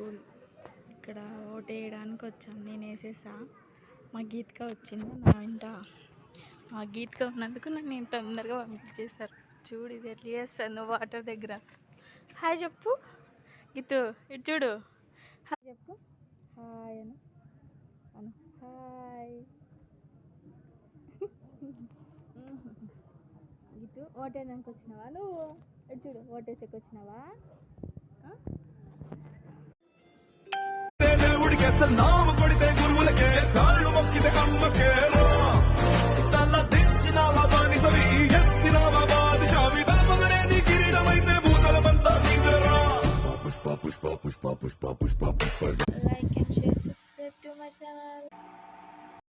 School. ఇక్కడ vote వేయడానికి వచ్చాం. నేను వేసేసా. మా గీతిక వచ్చింది నా వెంట. మా గీతిక ఉన్నందుకు నన్ను నేను తొందరగా పంపించేశారు. చూడు ఇది ఎట్లా చేస్తాను వాటర్ దగ్గర. హాయ్ చెప్పు గీతు, ఇటు చూడు. హాయ్ చెప్పు. హాయ్ అను అను హాయ్. గీతు ఓటేయడానికి వచ్చినావా నువ్వు? ఇటు చూడు, ఓటేసేకి వచ్చినావా? నామ కొడితే గురువులకే కాళ్ళు మొక్కితే